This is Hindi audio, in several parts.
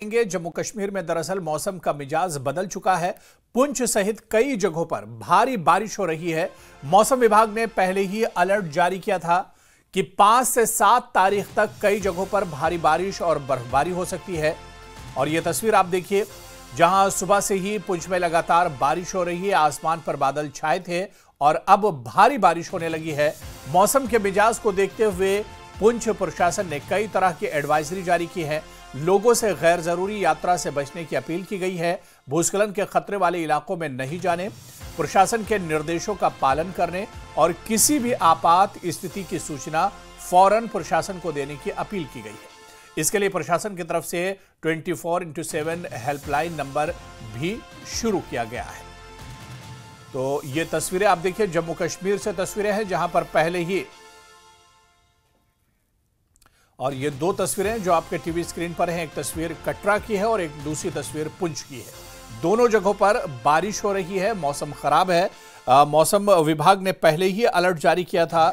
जम्मू कश्मीर में दरअसल मौसम का मिजाज बदल चुका है। पुंछ सहित कई जगहों पर भारी बारिश हो रही है। मौसम विभाग ने पहले ही अलर्ट जारी किया था कि 5 से 7 तारीख तक कई जगहों पर भारी बारिश और बर्फबारी हो सकती है। और यह तस्वीर आप देखिए, जहां सुबह से ही पुंछ में लगातार बारिश हो रही है। आसमान पर बादल छाए थे और अब भारी बारिश होने लगी है। मौसम के मिजाज को देखते हुए पुंछ प्रशासन ने कई तरह की एडवाइजरी जारी की है। लोगों से गैर जरूरी यात्रा से बचने की अपील की गई है। भूस्खलन के खतरे वाले इलाकों में नहीं जाने, प्रशासन के निर्देशों का पालन करने और किसी भी आपात स्थिति की सूचना फौरन प्रशासन को देने की अपील की गई है। इसके लिए प्रशासन की तरफ से 24x7 हेल्पलाइन नंबर भी शुरू किया गया है। तो ये तस्वीरें आप देखिए, जम्मू कश्मीर से तस्वीरें हैं, जहां पर पहले ही, और ये दो तस्वीरें जो आपके टीवी स्क्रीन पर हैं, एक तस्वीर कटरा की है और एक दूसरी तस्वीर पुंछ की है। दोनों जगहों पर बारिश हो रही है, मौसम खराब है। मौसम विभाग ने पहले ही अलर्ट जारी किया था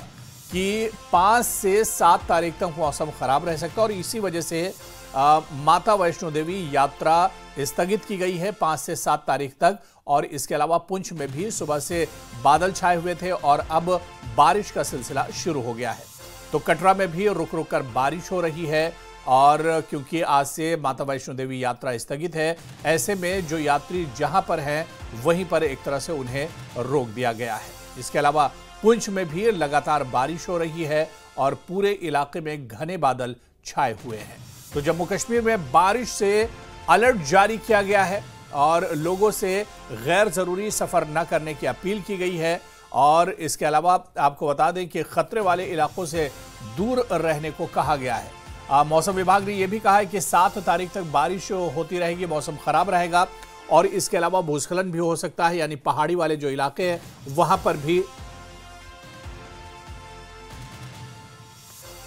कि 5 से 7 तारीख तक मौसम खराब रह सकता है और इसी वजह से माता वैष्णो देवी यात्रा स्थगित की गई है 5 से 7 तारीख तक। और इसके अलावा पुंछ में भी सुबह से बादल छाए हुए थे और अब बारिश का सिलसिला शुरू हो गया है। तो कटरा में भी रुक रुक कर बारिश हो रही है और क्योंकि आज से माता वैष्णो देवी यात्रा स्थगित है, ऐसे में जो यात्री जहां पर हैं वहीं पर एक तरह से उन्हें रोक दिया गया है। इसके अलावा पुंछ में भी लगातार बारिश हो रही है और पूरे इलाके में घने बादल छाए हुए हैं। तो जम्मू कश्मीर में बारिश से अलर्ट जारी किया गया है और लोगों से गैर जरूरी सफर न करने की अपील की गई है। और इसके अलावा आपको बता दें कि खतरे वाले इलाकों से दूर रहने को कहा गया है। मौसम विभाग ने यह भी कहा है कि 7 तारीख तक बारिश होती रहेगी, मौसम खराब रहेगा और इसके अलावा भूस्खलन भी हो सकता है, यानी पहाड़ी वाले जो इलाके हैं वहां पर भी।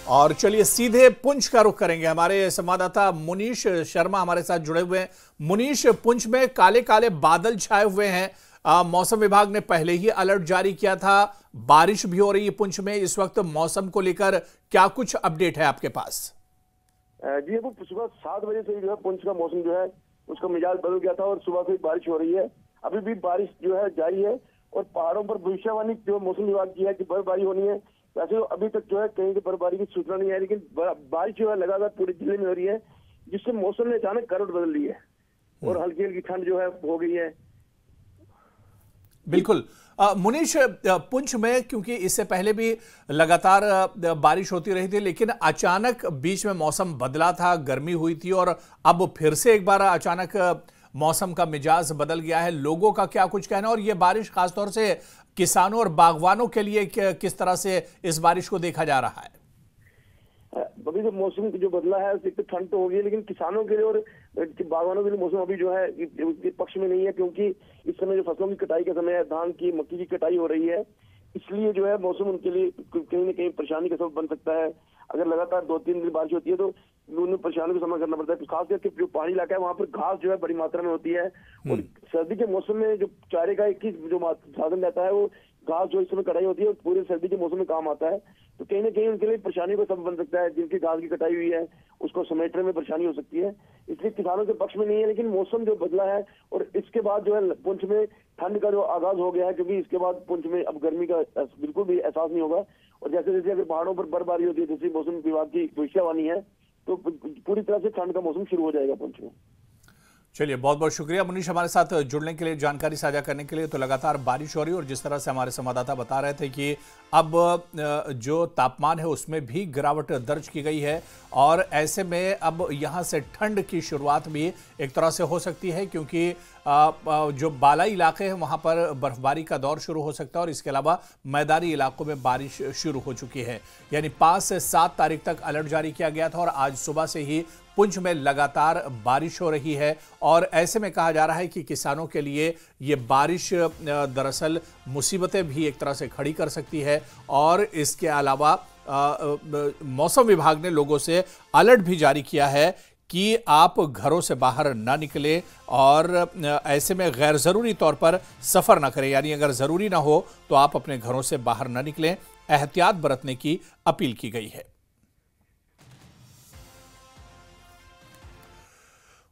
और चलिए सीधे पुंछ का रुख करेंगे। हमारे संवाददाता मुनीश शर्मा हमारे साथ जुड़े हुए हैं। मुनीश, पुंछ में काले काले बादल छाए हुए हैं। मौसम विभाग ने पहले ही अलर्ट जारी किया था, बारिश भी हो रही है पुंछ में। इस वक्त मौसम को लेकर क्या कुछ अपडेट है आपके पास? जी, वो सुबह 7 बजे से जो है पुंछ का मौसम जो है उसका मिजाज बदल गया था और सुबह से बारिश हो रही है। अभी भी बारिश जो है जारी है और पहाड़ों पर भविष्यवाणी जो मौसम विभाग की है कि बर्फबारी होनी है। वैसे तो अभी तक जो है कहीं से बर्फबारी की सूचना नहीं है, लेकिन बारिश जो है लगातार पूरे जिले में हो रही है, जिससे मौसम ने अचानक करवट बदल ली है और हल्की हल्की ठंड जो है हो गई है। बिल्कुल मुनीश, पुंछ में क्योंकि इससे पहले भी लगातार बारिश होती रही थी, लेकिन अचानक बीच में मौसम बदला था, गर्मी हुई थी और अब फिर से एक बार अचानक मौसम का मिजाज बदल गया है। लोगों का क्या कुछ कहना, और ये बारिश खासतौर से किसानों और बागवानों के लिए किस तरह से इस बारिश को देखा जा रहा है? अभी जो मौसम जो बदला है उससे ठंड तो होगी, लेकिन किसानों के लिए और बागवानों के लिए मौसम अभी जो है उसके पक्ष में नहीं है, क्योंकि इस समय जो फसलों की कटाई का समय है, धान की मक्की की कटाई हो रही है, इसलिए जो है मौसम उनके लिए कहीं न कहीं परेशानी का सबब बन सकता है। अगर लगातार 2-3 दिन बारिश होती है तो उन्हें परेशानी का सामना करना पड़ता है। खास करके जो पहाड़ी इलाका है वहाँ पर घास जो है बड़ी मात्रा में होती है और सर्दी के मौसम में जो चारे का एक ही जो साधन रहता है वो घास जो इस समय कटाई होती है पूरे सर्दी के मौसम में काम आता है, तो कहीं ना कहीं उनके लिए परेशानी का सबब बन सकता है। जिनकी घास की कटाई हुई है उसको समेटने में परेशानी हो सकती है, इसलिए किसानों के पक्ष में नहीं है। लेकिन मौसम जो बदला है और इसके बाद जो है पुंछ में ठंड का जो आगाज हो गया है, क्योंकि इसके बाद पुंछ में अब गर्मी का बिल्कुल भी एहसास नहीं होगा। और जैसे जैसे अगर पहाड़ों पर बर्फबारी होती है, जैसे मौसम विभाग की भविष्यवाणी है, तो पूरी तरह से ठंड का मौसम शुरू हो जाएगा पुंछ में। चलिए, बहुत बहुत शुक्रिया मुनीश हमारे साथ जुड़ने के लिए, जानकारी साझा करने के लिए। तो लगातार बारिश हो रही है और जिस तरह से हमारे संवाददाता बता रहे थे कि अब जो तापमान है उसमें भी गिरावट दर्ज की गई है और ऐसे में अब यहाँ से ठंड की शुरुआत भी एक तरह से हो सकती है, क्योंकि जो बालाई इलाके हैं वहाँ पर बर्फबारी का दौर शुरू हो सकता है और इसके अलावा मैदानी इलाकों में बारिश शुरू हो चुकी है। यानी 5 से 7 तारीख तक अलर्ट जारी किया गया था और आज सुबह से ही पुंछ में लगातार बारिश हो रही है और ऐसे में कहा जा रहा है कि किसानों के लिए ये बारिश दरअसल मुसीबतें भी एक तरह से खड़ी कर सकती है। और इसके अलावा मौसम विभाग ने लोगों से अलर्ट भी जारी किया है कि आप घरों से बाहर ना निकलें और ऐसे में गैर ज़रूरी तौर पर सफ़र ना करें, यानी अगर ज़रूरी ना हो तो आप अपने घरों से बाहर ना निकलें, एहतियात बरतने की अपील की गई है।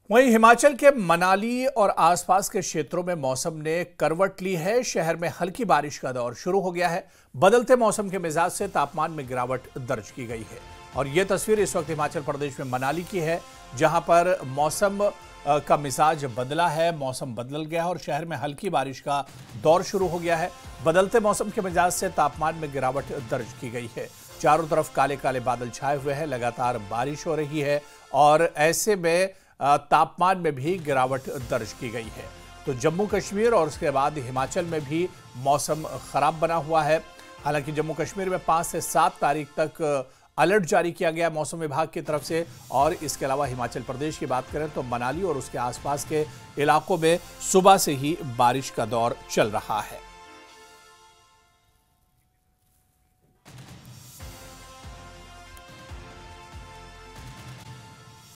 वहीं हिमाचल के मनाली और आसपास के क्षेत्रों में मौसम ने करवट ली है। शहर में हल्की बारिश का दौर शुरू हो गया है। बदलते मौसम के मिजाज से तापमान में गिरावट दर्ज की गई है और यह तस्वीर इस वक्त हिमाचल प्रदेश में मनाली की है, जहां पर मौसम का मिजाज बदला है, मौसम बदल गया है और शहर में हल्की बारिश का दौर शुरू हो गया है। बदलते मौसम के मिजाज से तापमान में गिरावट दर्ज की गई है। चारों तरफ काले काले बादल छाए हुए हैं, लगातार बारिश हो रही है और ऐसे में तापमान में भी गिरावट दर्ज की गई है। तो जम्मू कश्मीर और उसके बाद हिमाचल में भी मौसम खराब बना हुआ है। हालांकि जम्मू कश्मीर में 5 से 7 तारीख तक अलर्ट जारी किया गया मौसम विभाग की तरफ से। और इसके अलावा हिमाचल प्रदेश की बात करें तो मनाली और उसके आसपास के इलाकों में सुबह से ही बारिश का दौर चल रहा है।